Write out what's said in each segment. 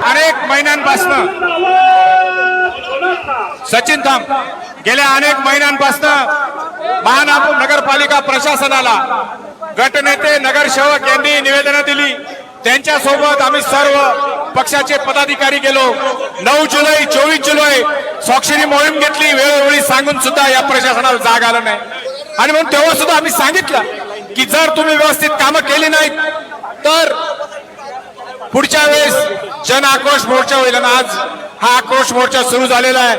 अनेक महिन्यांपासून सचिन धाम गेल्या अनेक महिन्यांपासून महानगरपालिका प्रशासनाला गटनेते नगरसेवक यांनी निवेदन दिली। त्यांच्या सोबत आम्ही सर्व पक्षाचे पदाधिकारी गेलो। 9 जुलै 24 जुलै स्वाक्षरी मोहीम घेतली। वेळोवेळी सांगून सुद्धा या प्रशासनाला जाग आलं नाही आणि म्हणून तेव्हा सुद्धा आम्ही सांगितलं की जर तुम्ही व्यवस्थित कामं केली नाहीत तर पुढच्या वेळेस जन आक्रोश मोर्चा होईल। आज हा आक्रोश मोर्चा सुरू झालेला आहे।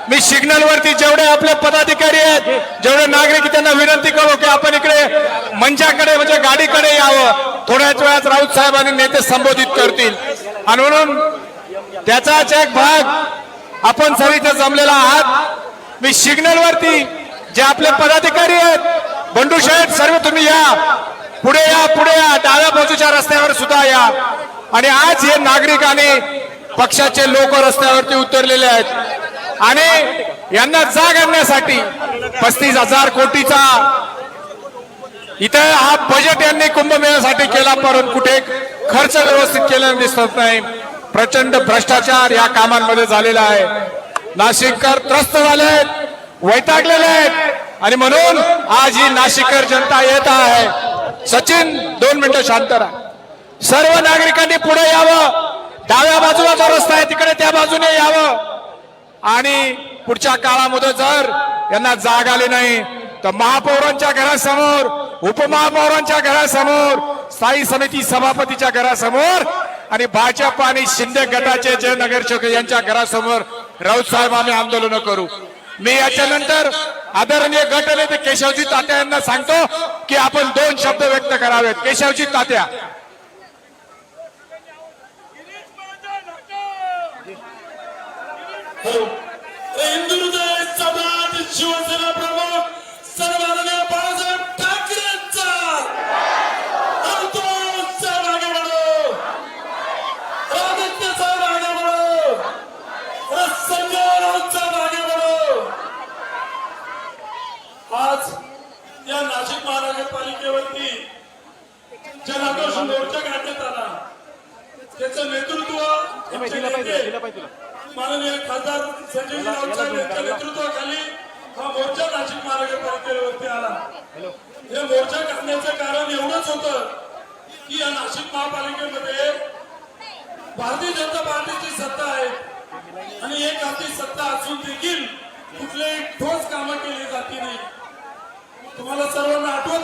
मी सिग्नल वरती जेवढे आपले पदाधिकारी आहेत, जेवढे नागरिक, त्यांना विनंती करू की आपण इकडे मंचाकडे म्हणजे गाडीकडे यावं। थोड्याच वेळात राऊत साहेबांनी नेते संबोधित करतील आणि म्हणून त्याचाच एक भाग आपण सर्व इथे जमलेला आहात। मी सिग्नल वरती जे आपले पदाधिकारी आहेत, बंडू शेठ सर्व तुम्ही या, पुढे या, पुढे या, डाव्या बाजूच्या रस्त्यावर सुद्धा या। आणि आज हे नागरिक आणि पक्षाचे लोक रस्त्यावरती उतरलेले आहेत आणि यांना जाग आणण्यासाठी 35,000 कोटीचा इथे हा बजेट यांनी कुंभमेळ्यासाठी केला, परंतु कुठे खर्च व्यवस्थित केलेला दिसत नाही। प्रचंड भ्रष्टाचार या कामांमध्ये झालेला आहे। नाशिककर त्रस्त झाले आहेत, वैतागलेले आहेत आणि म्हणून आज ही नाशिककर जनता येत आहे। सचिन 2 मिनिटं शांत राहा। सर्व नागरिकांनी पुढे यावं, डाव्या बाजूला जो रस्ता आहे तिकडे त्या बाजूने यावं आणि पुढच्या काळामध्ये जर यांना जाग आली नाही तर महापौरांच्या घरासमोर, उपमहापौरांच्या घरासमोर, स्थायी समिती सभापतीच्या घरासमोर आणि भाजप आणि शिंदे गटाचे जे नगरसेवक यांच्या घरासमोर राऊत साहेब आम्ही आंदोलन करू। मी याच्यानंतर आदरणीय गटनेते केशवजी तात्या यांना सांगतो की आपण 2 शब्द व्यक्त करावेत। केशवजी तात्या। हिंदुहृदय सम्राट शिवसेना प्रमुख सन्माननीय बाळासाहेब ठाकरेंचा साहेब आगे बढ़ो, आदित्य साहेब आगे बढ़ो, संजय राऊत साहेब आगे बढ़ो। आज या नाशिक महानगरपालिकेवरती जनाक्रोश मोर्चा काढण्यात आला। त्याचं नेतृत्व माननीय खासदार संजय राऊत साहेब यांच्या नेतृत्वाखाली हा मोर्चा नाशिक महानगरपालिकेवरती आला। हे मोर्चा काढण्याचं कारण एवढंच होतं की या नाशिक महापालिकेमध्ये भारतीय जनता पार्टीची सत्ता आहे आणि एक हाती सत्ता असून देखील कुठलेही ठोस कामं केली जाती नाही।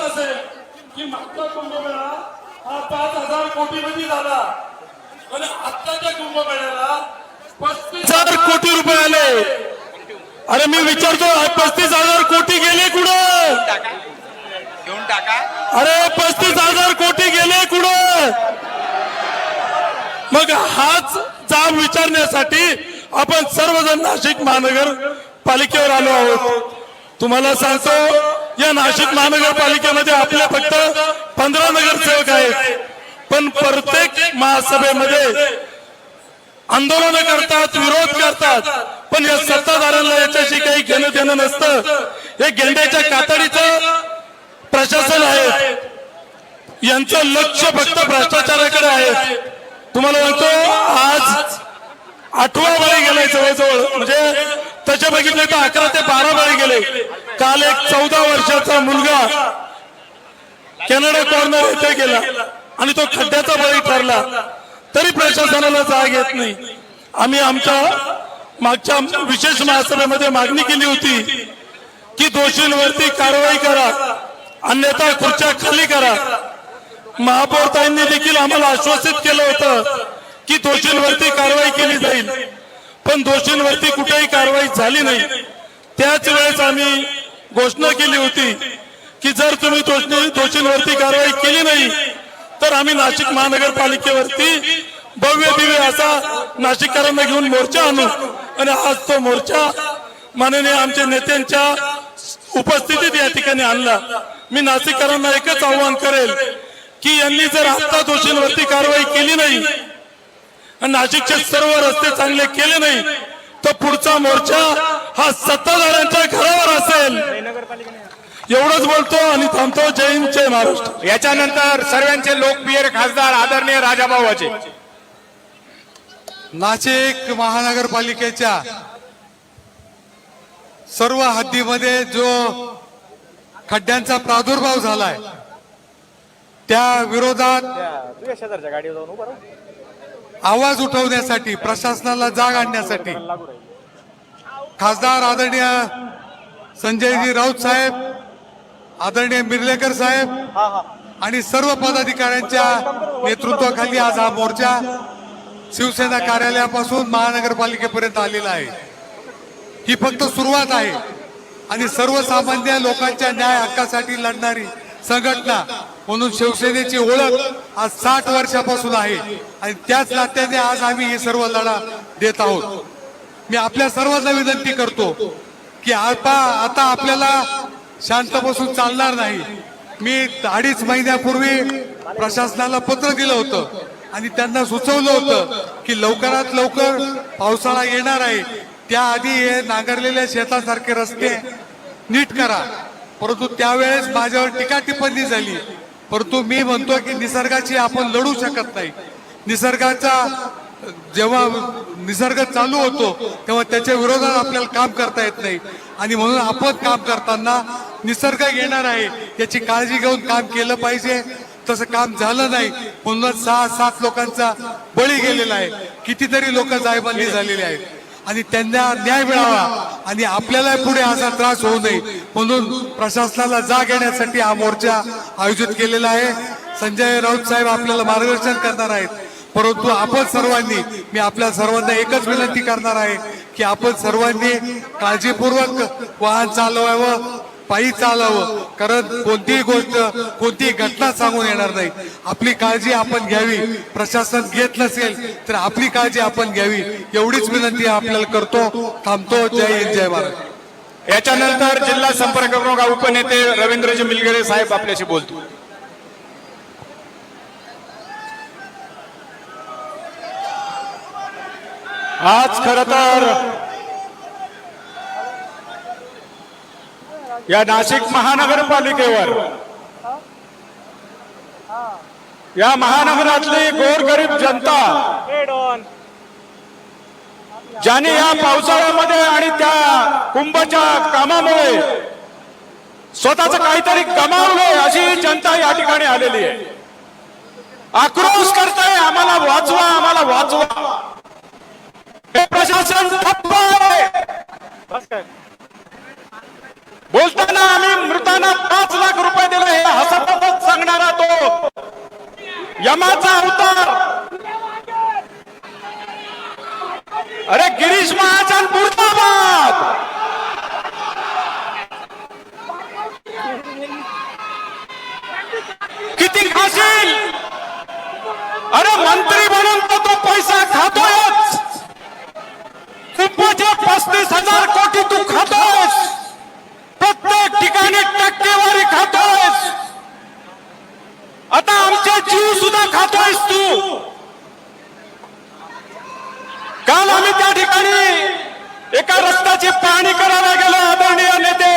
असेल की मागचा कुंभमेळा हा 5,000 कोटीमध्ये झाला आणि आत्ताच्या कुंभमेळ्याला 35,000 कोटी रुपये आले. अरे मी विचारतो 35,000 कोटी गेले कुठं? घेऊन टाका. अरे 35,000 कोटी गेले कुठं? मग हाच जाब विचारण्यासाठी आपण सर्वजण नाशिक महानगर पालिकेवर आलो आहोत. तुम्हाला सांगतो या नाशिक महानगरपालिकेमध्ये आपले फक्त 15 नगरसेवक आहेत, पण प्रत्येक महासभेमध्ये आंदोलन करतात, विरोध करतात, पण या सत्ताधाऱ्यांना याच्याशी काही घेणं देणं नसतं. हे गेंड्याच्या कातडीचं प्रशासन आहे, यांचं लक्ष फक्त भ्रष्टाचाराकडे आहे. तुम्हाला म्हणतो आज 8वा बळी गेलाय जवळजवळ, म्हणजे तसे बघितले तर 11 ते 12 बळी गेले. काल एक 14 वर्षाचा मुलगा कॅनडा कॉर्नर येथे गेला आणि तो खड्ड्याचा बळी ठरला, तरी प्रशासनाला जाग येत नाही. आम्ही आमच्या मागच्या विशेष महासभेमध्ये मागणी केली होती की दोषींवरती कारवाई करा, अन्यथा खुर्च्या खाली करा. महापौरताईंनी देखील आम्हाला आश्वासित केलं होतं की दोषींवरती कारवाई केली जाईल, पण दोषींवरती कुठेही कारवाई झाली नाही. त्याच वेळेस आम्ही घोषणा केली होती की जर तुम्ही दोषींवरती कारवाई केली नाही तर आम्ही नाशिक महानगरपालिकेवरती भव्य दिव्य असा नाशिककरांना घेऊन मोर्चा आणू. आणि आज तो मोर्चा माननीय आमच्या नेत्यांच्या उपस्थितीत या ठिकाणी आणला. मी नाशिककरांना एकच आव्हान करेल की यांनी जर आता दोषींवरती कारवाई केली नाही आणि नाशिकचे सर्व रस्ते चांगले केले नाही तर पुढचा मोर्चा हा सत्ताधाऱ्यांच्या घरावर असेल. एवढंच बोलतो आणि थांबतो. जय हिंद, जय महाराष्ट्र. याच्यानंतर सर्वांचे लोकप्रिय खासदार आदरणीय राजाभाऊ वाजे. नाशिक महानगरपालिकेच्या सर्व हद्दीमध्ये जो खड्ड्यांचा प्रादुर्भाव झालाय त्या विरोधात आवाज उठवण्यासाठी, प्रशासनाला जाग आणण्यासाठी खासदार आदरणीय संजयजी राऊत साहेब, आदरणीय मिर्लेकर साहेब आणि सर्व पदाधिकाऱ्यांच्या नेतृत्वाखाली आज हा मोर्चा शिवसेना कार्यालयापासून महानगरपालिकेपर्यंत आलेला आहे. ही फक्त सुरुवात आहे आणि सर्वसामान्य लोकांच्या न्याय हक्कासाठी लढणारी संघटना म्हणून शिवसेनेची ओळख आज 60 वर्षापासून आहे आणि त्याच नात्याने आज आम्ही हे सर्व लढा देत आहोत. मी आपल्या सर्वांना विनंती करतो की आता आपल्याला शांत बसून चालणार नाही. मी 2.5 महिन्यापूर्वी प्रशासनाला पत्र दिलं होतं आणि त्यांना सुचवलं होतं की लवकरात लवकर पावसाळा येणार आहे, त्याआधी हे नांगरलेल्या शेतासारखे रस्ते नीट करा. परंतु त्यावेळेस माझ्यावर टीका टिप्पणी झाली. परंतु मी म्हणतो की निसर्गाची आपण लढू शकत नाही. जेव्हा निसर्ग चालू होतो तेव्हा त्याच्या विरोधात आपल्याला काम करता येत नाही आणि म्हणून आपण काम करताना निसर्ग येणार आहे याची काळजी घेऊन काम केलं पाहिजे. तसं काम झालं नाही म्हणून 6-7 लोकांचा बळी गेलेला आहे. कितीतरी लोक जायबंदी झालेली आहेत आणि त्यांना न्याय मिळावा आणि आपल्याला पुढे असा त्रास होऊ नये म्हणून प्रशासनाला जाग येण्यासाठी हा मोर्चा आयोजित केलेला आहे. संजय राऊत साहेब आपल्याला मार्गदर्शन करणार आहेत, परंतु आपण सर्वांनी, मी आपल्या सर्वांना एकच विनंती करणार आहे की आपण सर्वांनी काळजीपूर्वक वाहन चालवावं, पायी चालावं, कारण कोणतीही गोष्ट, कोणतीही घटना सांगून येणार नाही. आपली काळजी आपण घ्यावी. प्रशासन घेत नसेल तर आपली काळजी आपण घ्यावी एवढीच विनंती आपल्याला करतो. थांबतो. जय हिंद, जय महाराष्ट्र. याच्यानंतर जिल्हा संपर्क प्रमुख उपनेते रवींद्रजी मिलगरे साहेब आपल्याशी बोलतो. आज खर तर या नाशिक महानगरपालिकेवर, या महानगरातली गोरगरीब जनता ज्यांनी या पावसाळ्यामध्ये आणि त्या कुंभच्या कामामुळे स्वतःच काहीतरी गमावलंय अशी जनता या ठिकाणी आलेली आहे. आक्रोश करताय, आम्हाला वाचवा, आम्हाला वाचवा. हे प्रशासन ठप्प आहे. बोलताना आम्ही मृतांना 5 लाख रुपये दिले हे हसतच सांगणारा तो यमाचा अवतार. अरे गिरीश महाजन मुर्दाबाद. किती खाशील. अरे मंत्री म्हणून तो पैसा खातोयच. कुंभाचे 35,000 कोटी तू खातोयस. प्रत्येक ठिकाणी टक्केवारी खातोयस. आता आमचे जीव सुद्धा खातोयस तू. काल आम्ही त्या ठिकाणी एका रस्त्याची पाहणी करायला गेलो. आदरणीय नेते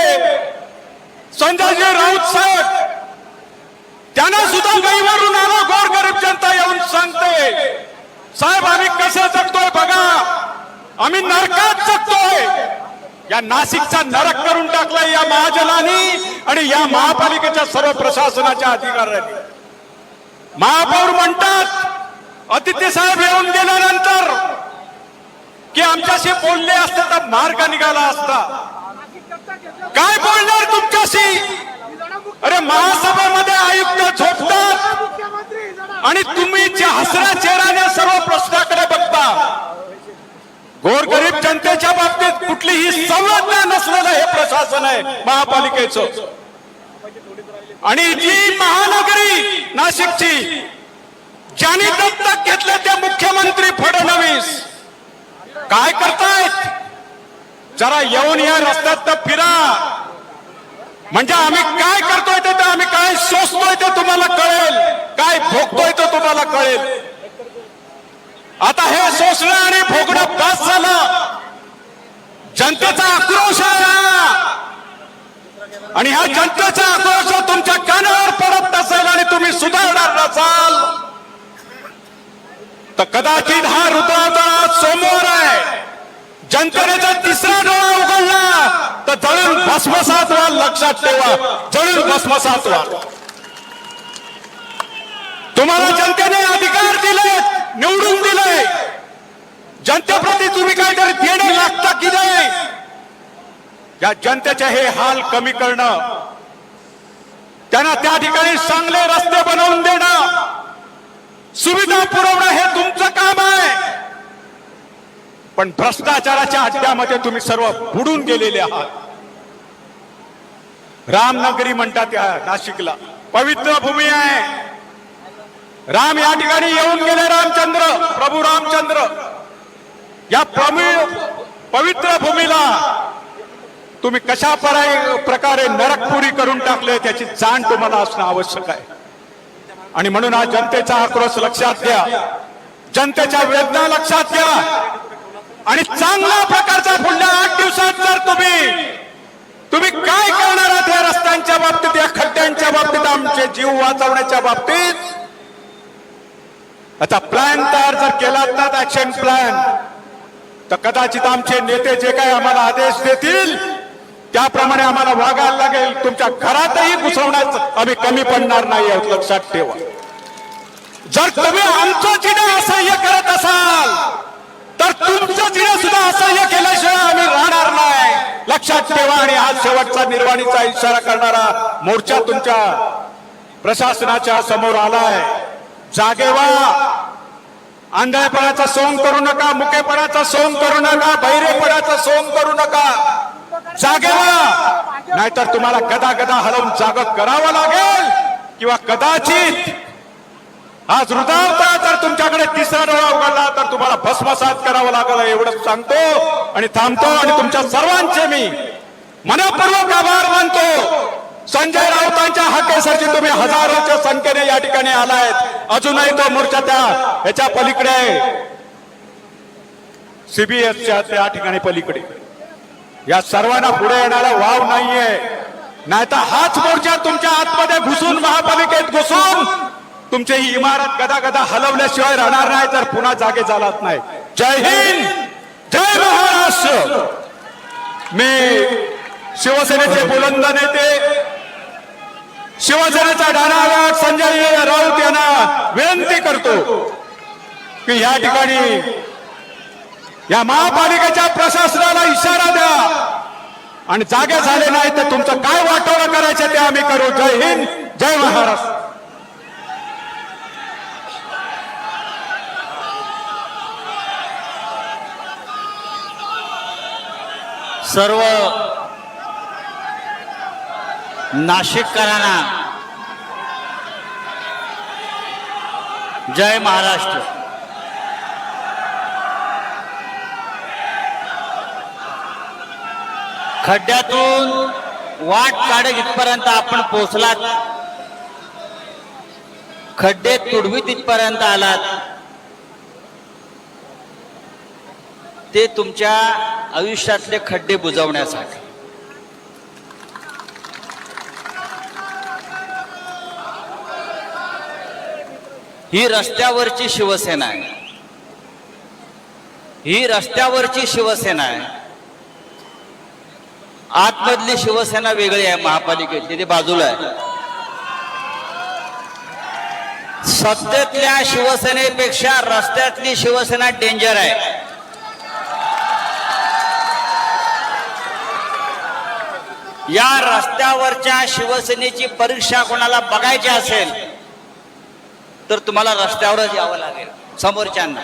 संजयजी राऊत साहेब त्यांना सुद्धा गैरवरून आलो. गोरगरीब जनता येऊन सांगते साहेब आम्ही कसं जगतोय बघा. आम्ही नरकात जगतोय. या नाशिकचा नरक करून टाकलाय या महाजनांनी आणि या महापालिकेच्या सर्व प्रशासनाच्या अधिकाऱ्यांनी. महापौर म्हणतात अतिथी साहेब येऊन गेल्यानंतर की आमच्याशी बोलले असते तर मार्ग निघाला असता. काय बोलणार तुमच्याशी. अरे महासभेमध्ये आयुक्त झोपतात आणि तुम्ही हसऱ्या चेहऱ्याने सर्व प्रश्नाकडे बघता. गोरगरीब जनतेच्या बाबतीत कुठलीही संवेदना नसलेलं हे प्रशासन आहे महापालिकेचं. आणि जी महानगरी नाशिकची ज्यांनी दत्तक घेतले ते मुख्यमंत्री फडणवीस काय करतायत. जरा येऊन या रस्त्यात फिरा. म्हणजे आम्ही काय करतोय ते आम्ही काय सोसतोय ते तुम्हाला कळेल. काय भोगतोय ते तुम्हाला कळेल. आता हे सोसणं आणि भोगणं बस झालं. जनतेचा आक्रोश आला आणि हा जनतेचा आक्रोश तुमच्या कानावर पडत नसेल आणि तुम्ही सुधारणार नसाल तर कदाचित हा रुद्रावतार समोर आहे. जनतेने जर तिसरा डोळा उघडला तर जळून भस्मसात व्हाल. लक्षात ठेवा जळून भस्मसात व्हाल. तुम्हाला जनतेने अधिकार दिले निवडून दिले. जनतेप्रती तुम्ही काहीतरी देणं लागतं की नाही. या जनतेचे हे हाल कमी करणं त्यांना त्या ठिकाणी चांगले रस्ते बनवून देणं सुविधा पुरवणं हे तुमचं काम आहे. पण भ्रष्टाचाराच्या अड्ड्यामध्ये तुम्ही सर्व बुडून गेलेले आहात. रामनगरी म्हणतात या नाशिकला. पवित्र भूमी आहे. राम या ठिकाणी येऊन गेले. रामचंद्र प्रभू रामचंद्र या पवित्र भूमीला तुम्ही कशा प्रकारे नरकपुरी करून टाकले त्याची जाण तुम्हाला असणं आवश्यक आहे. आणि म्हणून हा जनतेचा आक्रोश लक्षात घ्या. जनतेच्या वेदना लक्षात घ्या आणि चांगल्या प्रकारचा पुढल्या 8 दिवसात जर तुम्ही काय करणार आहात या रस्त्यांच्या बाबतीत या खड्ड्यांच्या बाबतीत आमचे जीव वाचवण्याच्या बाबतीत आता प्लॅन तयार जर केला ना ऍक्शन प्लॅन तर कदाचित आमचे नेते जे काही आम्हाला आदेश देतील त्याप्रमाणे आम्हाला वागायला लागेल. तुमच्या घरातही घुसवण्यात आम्ही कमी पडणार नाही आहोत. लक्षात ठेवा. जर तुम्ही आमचं चिन्ह असह्य करत असाल तर तुमचं चिन्ह सुद्धा असह्य केल्याशिवाय आम्ही राहणार नाही. लक्षात ठेवा. आणि आज शेवटचा निर्वाणीचा इशारा करणारा मोर्चा तुमच्या प्रशासनाच्या समोर आलाय. जागे व्हा. आंधळेपणाचा सोंग करू नका. मुकेपणाचा सोंग करू नका. बहिरेपणाचा सोंग करू नका. जागे व्हा. नाहीतर तुम्हाला गदा गदा हलवून जाग करावं लागेल किंवा कदाचित आज हृदयावता जर तुमच्याकडे तिसरा डोळा उघडला तर तुम्हाला भस्मसात करावं लागेल. एवढंच सांगतो आणि थांबतो. आणि तुमच्या सर्वांचे मी मनपूर्वक आभार मानतो. संजय राऊतांच्या हाकेसाठी तुम्ही हजारोच्या संख्येने या ठिकाणी आलायत. अजूनही तो मोर्चा ह्याच्या पलीकडे सीबीएसच्या त्या ठिकाणी पलीकडे. या सर्वांना पुढे येणारा वाव नाहीये. नाहीतर हाच मोर्चा तुमच्या आतमध्ये घुसून महापालिकेत घुसून तुमची ही इमारत गदा गदा हलवल्याशिवाय राहणार नाही जर पुन्हा जागे झालात नाही. जय हिंद. जय महाराष्ट्र. मी शिवसेनेचे बुलंद नेते शिवसेनेचा डानावाग संजय राऊत यांना विनंती करतो की या ठिकाणी या महापालिकेच्या प्रशासनाला इशारा द्या आणि जागे झाले नाही तर तुमचं काय वाटोळं करायचं ते आम्ही करू. जय हिंद, जय महाराष्ट्र. सर्व नाशिककरांना जय महाराष्ट्र. खड्ड्यातून वाट काढत इथपर्यंत आपण पोहोचलात, खड्डे तुडवीत इथपर्यंत आलात, ते तुमच्या आयुष्यातले खड्डे बुजवण्यासाठी. ही रस्त्यावरची शिवसेना आहे, ही रस्त्यावरची शिवसेना आहे. आतमधली शिवसेना वेगळी आहे, महापालिकेची, ती बाजूला आहे. सत्तेतल्या शिवसेनेपेक्षा रस्त्यातली शिवसेना डेंजर आहे. या रस्त्यावरच्या शिवसेनेची परीक्षा कोणाला बघायची असेल तर तुम्हाला रस्त्यावरच यावं लागेल. समोरच्यांना,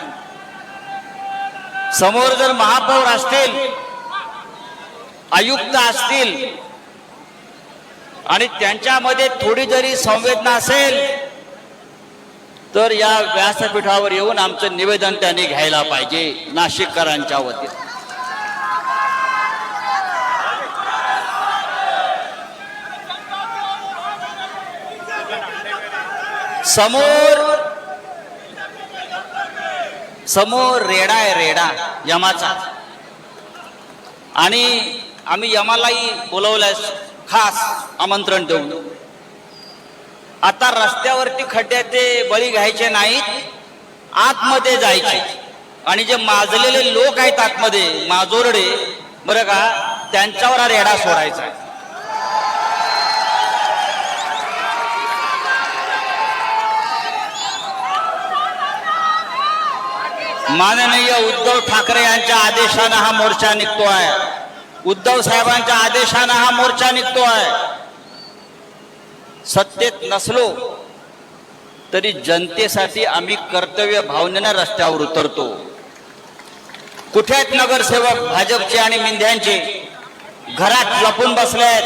समोर जर महापौर असतील, आयुक्त असतील आणि त्यांच्यामध्ये थोडी जरी संवेदना असेल तर या व्यासपीठावर येऊन आमचं निवेदन त्यांनी घ्यायला पाहिजे नाशिककरांच्या वतीने. समोर रेडा आहे, रेडा यमाचा, आणि आम्ही यमालाही बोलवलंय खास आमंत्रण देऊन. आता रस्त्यावरती खड्ड्याचे बळी घ्यायचे नाहीत, आतमध्ये जायचे, आणि जे माजलेले लोक आहेत आतमध्ये, माजोरडे बरं का, त्यांच्यावर हा रेडा सोडायचा आहे. माननीय उद्धव ठाकरे यांच्या आदेशानं हा मोर्चा निघतो आहे. उद्धव साहेबांच्या आदेशानं हा मोर्चा निघतो आहे. सत्तेत नसलो तरी जनतेसाठी आम्ही कर्तव्य भावनेनं रस्त्यावर उतरतो. कुठे आहेत नगरसेवक भाजपचे आणि मिंध्यांचे? घरात लपून बसले आहेत.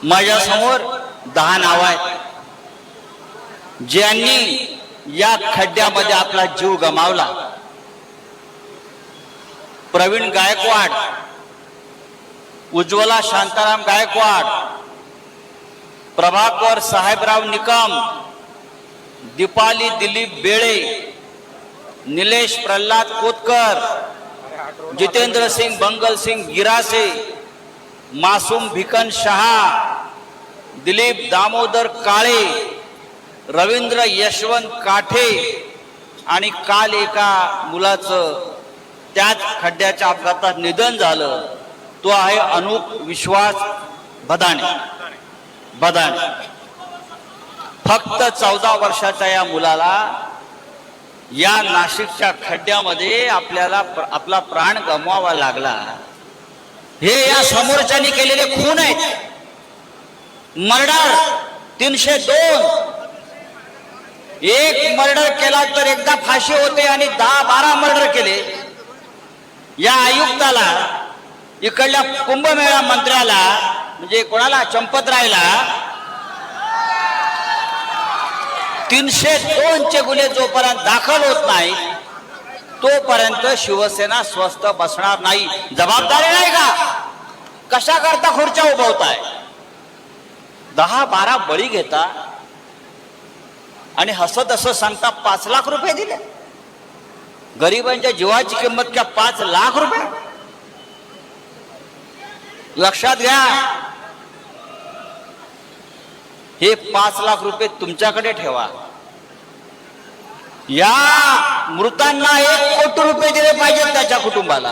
माझ्या समोर 10 नावं आहेत ज्यांनी या खड्ड्यामध्ये आपला जीव गमावला. प्रवीण गायकवाड, उज्ज्वला शांताराम गायकवाड, प्रभाकर साहेबराव निकम, दीपाली दिलीप बेळे, निलेश प्रल्हाद कोतकर, जितेंद्र सिंग बंगल सिंग गिरासे, मासूम भिकन शहा, दिलीप दामोदर काळे, रवींद्र यशवंत काठे, आणि काल एका मुलाचं त्याच खड्ड्याच्या अपघातात निधन झालं. तो आहे अनुप विश्वास बदाणे. फक्त 14 वर्षाच्या या मुलाला या नाशिकच्या खड्ड्यामध्ये आपल्याला आपला प्राण गमवावा लागला. हे या समोरच्यांनी केलेले खून आहेत. मर्डर 302. एक मर्डर केला तर एकदा फाशी होते, आणि 10-12 मर्डर केले. या आयुक्ताला, इकडल्या कुंभमेळा मंत्र्याला, म्हणजे कोणाला, चंपतरायला 302चे गुन्हे जोपर्यंत दाखल होत नाही तोपर्यंत शिवसेना स्वस्थ बसणार नाही. जबाबदारी नाही का? कशा करता खुर्च्या उभवताय? 10-12 बळी घेता आणि हसत असं सांगता 5 लाख रुपये दिले. गरिबांच्या जीवाची किंमत क्या 5 लाख रुपये? लक्षात घ्या, हे 5 लाख रुपये तुमच्याकडे ठेवा. या मृतांना 1 कोटी रुपये दिले पाहिजेत त्याच्या कुटुंबाला.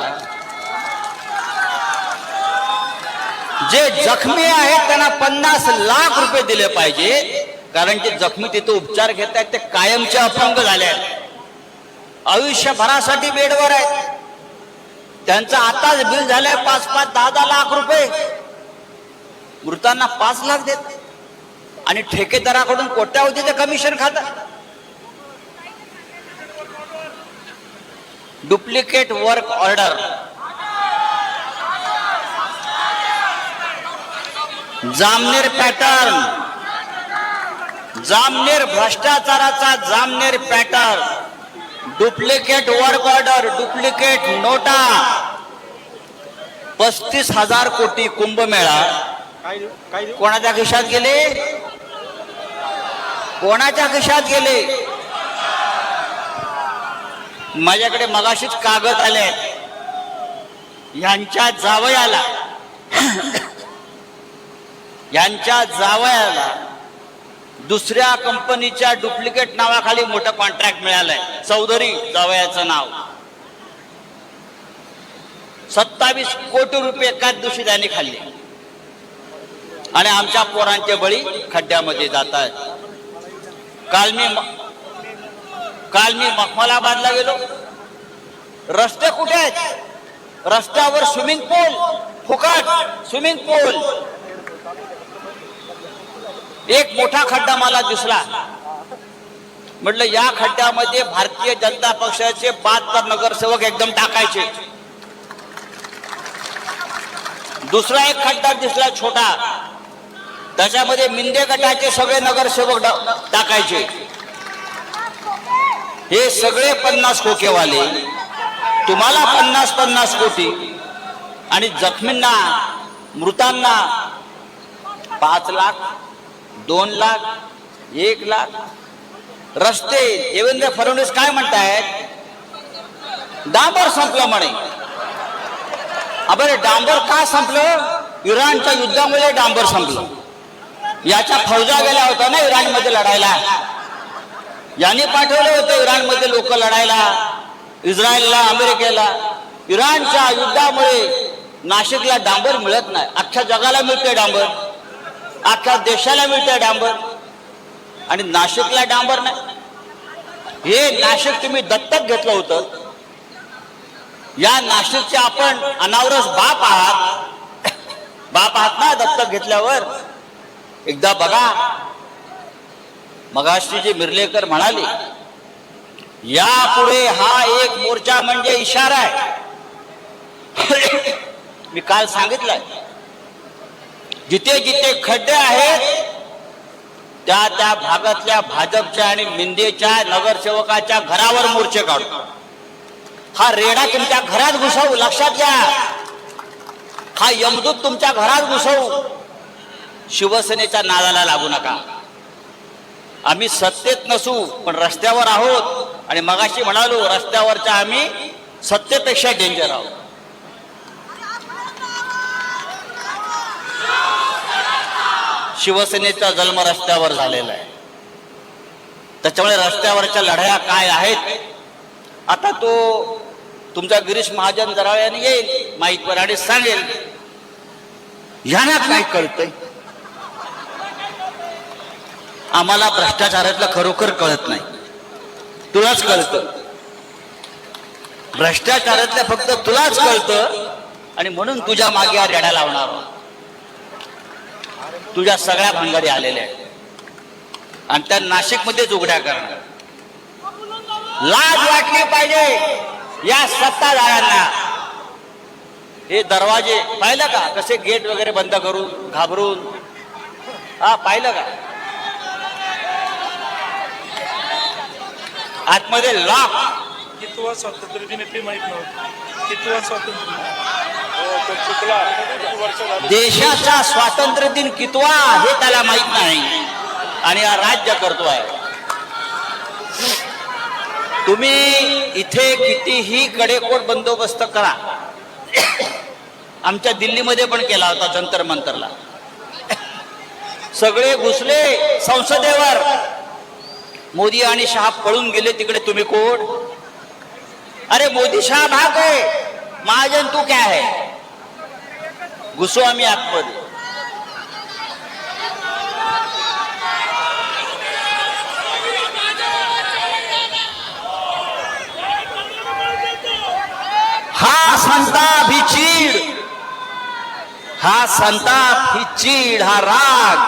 जे जखमी आहेत त्यांना 50 लाख रुपये दिले पाहिजे, कारण जे जखमी तिथे उपचार घेत आहेत ते कायमचे अपंग झाले आहेत, आयुष्यभरासाठी बेडवर आहेत. त्यांचं आताच बिल झालंय 5-5, 10-10 लाख रुपये. मृतांना 5 लाख देत आणि ठेकेदाराकडून कोट्यावधीचे कमिशन खातात. Duplicate work order, Jamner pattern, Jamner भ्रष्टाचाराचा Jamner pattern, duplicate work order, duplicate नोटा, 35,000 कोटी कुंभमेळा कोणाच्या खिशात गेले? कोणाच्या खिशात गेले? माझ्याकडे मगाशीच कागद आले. यांच्या जावयाला दुसऱ्या कंपनीच्या डुप्लिकेट नावाखाली मोठं कॉन्ट्रॅक्ट मिळालंय. चौधरी जावयाचं नाव. 27 कोटी रुपये एकाच दिवशी त्यांनी खाल्ले आणि आमच्या पोरांचे बळी खड्ड्यामध्ये जात आहेत. काल मी मखमलाबादला गेलो. रस्ते कुठे आहेत? रस्त्यावर स्विमिंग पूल, फुकट स्विमिंग पूल. एक मोठा खड्डा मला दिसला. म्हटलं या खड्ड्यामध्ये भारतीय जनता पक्षाचे 72 नगरसेवक एकदम टाकायचे. दुसरा एक खड्डा दिसला छोटा, त्याच्यामध्ये मिंदे गटाचे सगळे नगरसेवक टाकायचे. हे सगळे 50 खोकेवाले, तुम्हाला 50-50 कोटी आणि जखमींना, मृतांना 5 लाख, 2 लाख, 1 लाख. रस्ते, देवेंद्र फडणवीस काय म्हणतायत? डांबर संपलं म्हणे. अबे डांबर का संपलं? इराणच्या युद्धामुळे डांबर संपलं. याच्या फौजा गेल्या होत्या ना इराणमध्ये लढायला. यांनी पाठवले होते इराणमध्ये लोक लढायला, इस्रायलला, अमेरिकेला. इराणच्या युद्धामुळे नाशिकला डांबर मिळत नाही. अख्ख्या जगाला मिळते डांबर, अख्ख्या देशाला मिळते डांबर आणि नाशिकला डांबर नाही. हे नाशिक तुम्ही दत्तक घेतलं होतं. या नाशिकचे आपण अनावरस बाप आहात. बाप आहात ना दत्तक घेतल्यावर. एकदा बघा, मगाशी जे मिर्लेकर म्हणाले, यापुढे हा एक मोर्चा म्हणजे इशारा आहे. मी काल सांगितलंय, जिथे जिथे खड्डे आहेत त्या त्या भागातल्या भाजपच्या आणि मिंदेच्या नगरसेवकाच्या घरावर मोर्चे काढू. हा रेडा तुमच्या घरात घुसवू, लक्षात घ्या. हा यमदूत तुमच्या घरात घुसवू. शिवसेनेच्या नादाला लागू नका. आम्ही सत्तेत नसू पण रस्त्यावर आहोत आणि मगाशी म्हणालो रस्त्यावरच्या आम्ही सत्तेपेक्षा डेंजर आहोत. शिवसेनेचा जन्म रस्त्यावर झालेला आहे. त्याच्यामुळे रस्त्यावरच्या लढाया काय आहेत आता तो तुमचा गिरीश महाजन दराव्याने येईल माईकवर आणि सांगेल. यांना काय कळतंय? आम्हाला भ्रष्टाचारातलं खरोखर कळत नाही. तुलाच कळतं. भ्रष्टाचारातलं फक्त तुलाच कळतं आणि म्हणून तुझ्या मागे हा रेडा लावणार. तुझ्या सगळ्या भानगडी आलेल्या आहेत आणि त्या नाशिकमध्येच उघड्या करणार. लाज वाटली पाहिजे या सत्ताधाऱ्यांना. हे दरवाजे पाहिलं का कसे गेट वगैरे बंद करून घाबरून? हा पाहिलं का? आतमध्ये लॉक. कितवा स्वातंत्र्य दिन ते माहित नव्हतं. कितवा स्वातंत्र्य देशाचा स्वातंत्र्य दिन कितवा हे त्याला माहित नाही आणि हा राज्य करतोय. तुम्ही इथे कितीही कडेकोट बंदोबस्त करा. आमच्या दिल्लीमध्ये पण केला होता जंतर मंतरला. सगळे घुसले संसदेवर. मोदी आणि शहा पळून गेले तिकडे. तुम्ही कोण? अरे मोदी शहा भाग है, महाजन तू क्या है? घुसो आम्ही आतमध्ये. हा संताप ही चीड, हा संताप ही चीड, हा राग,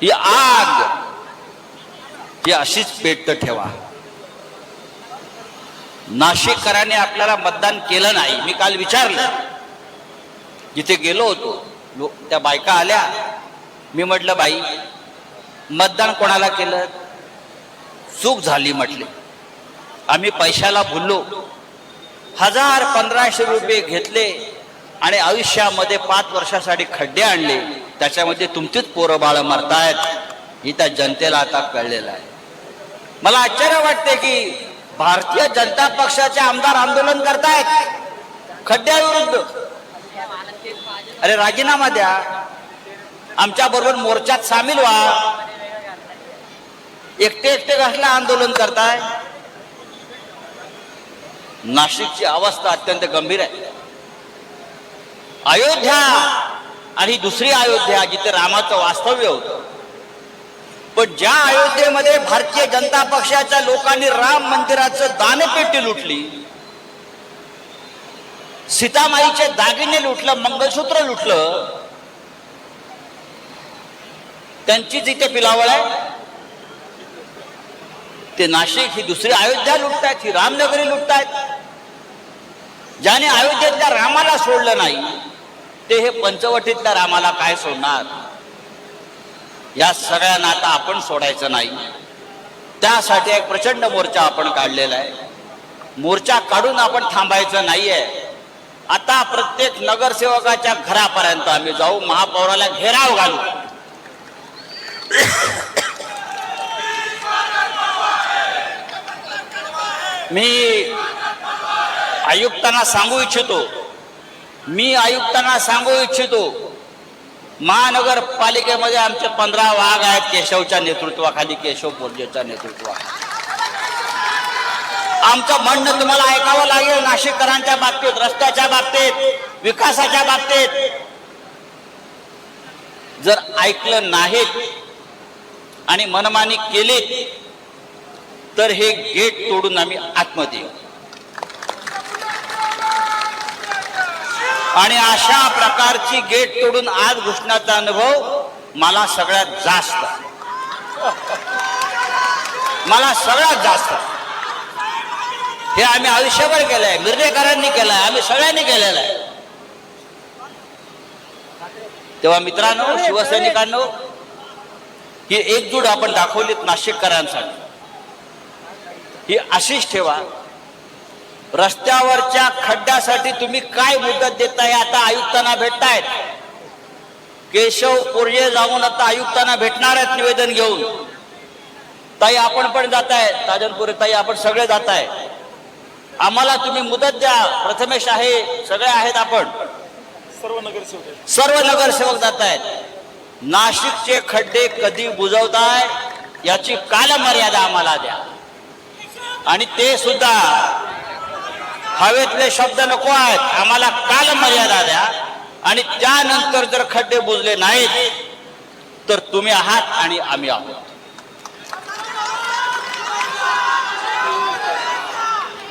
ही आग, ही अशीच पेटत ठेवा. नाशिककरांनी आपल्याला मतदान केलं नाही. मी काल विचारलं, जिथे गेलो होतो त्या बायका आल्या. मी म्हटलं बाई मतदान कोणाला केलं? चूक झाली म्हटले. आम्ही पैशाला भुललो, 1000-1500 रुपये घेतले आणि आयुष्यामध्ये 5 वर्षासाठी खड्डे आणले. त्याच्यामध्ये तुमचीच पोरं बाळ मरतायत, ही त्या जनतेला आता कळलेलं आहे. मला आश्चर्य वाटते की भारतीय जनता पक्षाचे आमदार आंदोलन करतायत खड्ड्याविरुद्ध. अरे राजीनामा द्या, आमच्या बरोबर मोर्चात सामील व्हा. एकटे कसलं आंदोलन करताय? नाशिकची अवस्था अत्यंत गंभीर आहे. अयोध्या आणि दुसरी अयोध्या जिथे रामाचं वास्तव्य होतं, पण ज्या अयोध्येमध्ये भारतीय जनता पक्षाच्या लोकांनी राम मंदिराचं दानपेटी लुटली, सीतामाईचे दागिने लुटलं, मंगळसूत्र लुटलं, त्यांची जिथे पिलावळ आहे ते नाशिक ही दुसरी अयोध्या लुटतायत, ही रामनगरी लुटतायत. ज्याने अयोध्येतल्या रामाला सोडलं नाही ते हे पंचवटीतल्या रामाला काय सोडणार? या सगळ्यांना आता आपण सोडायचं नाही. त्यासाठी एक प्रचंड मोर्चा आपण काढलेला आहे. मोर्चा काढून आपण थांबायचं नाहीये. आता प्रत्येक नगरसेवकाच्या घरापर्यंत आम्ही जाऊ, महापौराला घेराव घालू. मी आयुक्तांना सांगू इच्छितो, महानगरपालिकेमध्ये आमचे 15 वाघ आहेत केशवच्या नेतृत्वाखाली, केशव पोर्जेच्या नेतृत्वाखाली. आमचं म्हणणं तुम्हाला ऐकावं लागेल. नाशिककरांच्या बाबतीत, रस्त्याच्या बाबतीत, विकासाच्या बाबतीत जर ऐकलं नाहीत आणि मनमानी केली तर हे गेट तोडून आम्ही आतमध्ये येऊ. आणि अशा प्रकारची गेट तोडून आज घुसण्याचा अनुभव मला सगळ्यात जास्त हे आम्ही आयुष्यभर केलंय, मिरजेकरांनी केलंय, आम्ही सगळ्यांनी केलेलं आहे. तेव्हा मित्रांनो, शिवसैनिकांनो, ही एकजूट आपण दाखवलीत नाशिककरांसाठी. ही अशीच ठेवा. रस्त्यावरच्या खड्ड्यासाठी तुम्ही काय मुदत देताय? आता आयुक्तांना भेटतायत. केशव पोर्जे जाऊन आता आयुक्तांना भेटणार आहेत निवेदन घेऊन. ताई आपण पण जाताय, ताजनपुरे ताई आपण सगळे जाताय. आम्हाला तुम्ही मुदत द्या. प्रथमेश आहे, सगळे आहेत, आपण सर्व नगरसेवक जात आहेत. नाशिकचे खड्डे कधी बुजवताय याची कालमर्यादा आम्हाला द्या. आणि ते सुद्धा हवेतले शब्द नको आहेत, आम्हाला कालमर्यादा द्या. आणि त्यानंतर जर खड्डे बुजले नाहीत तर तुम्ही आहात आणि आम्ही आहोत.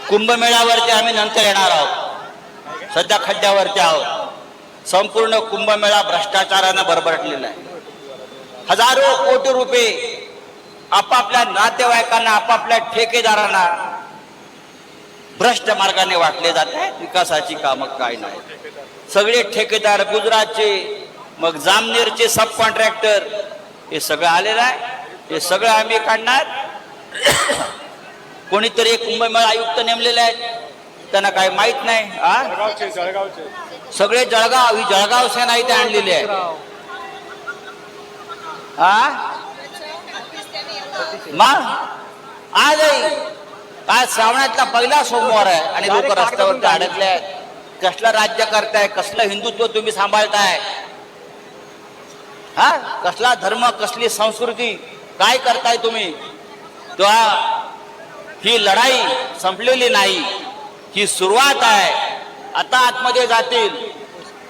कुंभमेळ्यावरती आम्ही नंतर येणार आहोत. सध्या खड्ड्यावरती आहोत. संपूर्ण कुंभमेळा भ्रष्टाचारानं भरभरटलेला आहे. हजारो कोटी रुपये आपापल्या नातेवाईकांना, आपापल्या ठेकेदारांना भ्रष्ट मार्गाने वाटले जात आहेत. विकासाची कामं काय नाही. सगळे ठेकेदार, गुजरातचे, मग जामनेरचे सब कॉन्ट्रॅक्टर, हे सगळं आलेलं आहे. हे सगळं आम्ही काढणार. कोणीतरी एक कुंभमेळा आयुक्त नेमलेले आहेत, त्यांना काय माहित नाही. सगळे जळगाव, ही जळगाव सेना इथे आणलेली आहे. आज श्रावणातला पहिला सोमवार आहे आणि लोक रस्त्यावरती अडकले आहेत. कसलं राज्य करताय? कसलं हिंदुत्व तुम्ही सांभाळताय? कसला धर्म, कसली संस्कृती, काय करताय तुम्ही? तेव्हा ही लढाई संपलेली नाही, ही सुरुवात आहे. आता आतमध्ये जातील,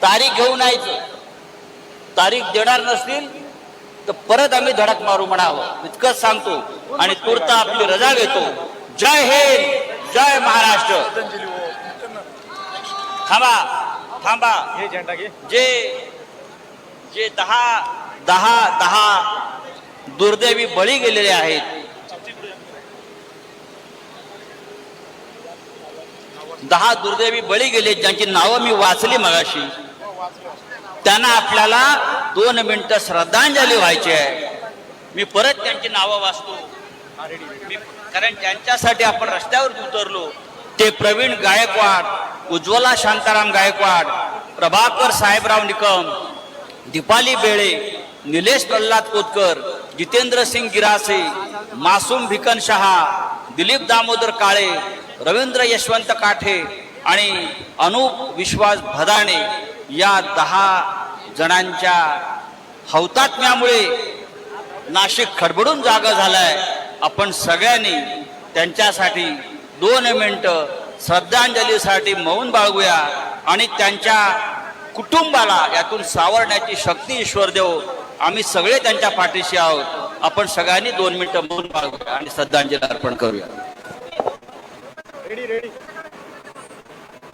तारीख घेऊन यायचं. तारीख देणार नसतील तर परत आम्ही धडक मारू म्हणावं, इतकंच सांगतो. आणि तूर्त आपली रजा घेतो. जय हिंद, जय महाराष्ट्र. थांबा थांबा जे जे दहा दहा दहा दुर्दैवी बळी गेलेले आहेत, 10 दुर्दैवी बळी गेले, ज्यांची नावं मी वाचली मगाशी, त्यांना आपल्याला 2 मिनिटं श्रद्धांजली व्हायची आहे. मी परत त्यांची नावं वाचतो, कारण त्यांच्यासाठी आपण रस्त्यावर उतरलो. ते प्रवीण गायकवाड, उज्ज्वला शांताराम गायकवाड, प्रभाकर साहेबराव निकम, दीपाली बेळे, निलेश प्रल्हाद कोतकर, जितेंद्र सिंग गिरासे, मासूम भिकन शहा, दिलीप दामोदर काळे, रवींद्र यशवंत काठे आणि अनुप विश्वास भदाणे या 10 जणांच्या हौतात्म्यामुळे नाशिक खडबडून जागा झालाय. आपण सगळ्यांनी त्यांच्यासाठी 2 मिनिटं श्रद्धांजलीसाठी मौन बाळगूया आणि त्यांच्या कुटुंबाला यातून सावरण्याची शक्ती ईश्वर देव. आम्ही सगळे त्यांच्या पाठीशी आहोत. आपण सगळ्यांनी 2 मिनिटं मौन बाळगूया आणि श्रद्धांजली अर्पण करूया.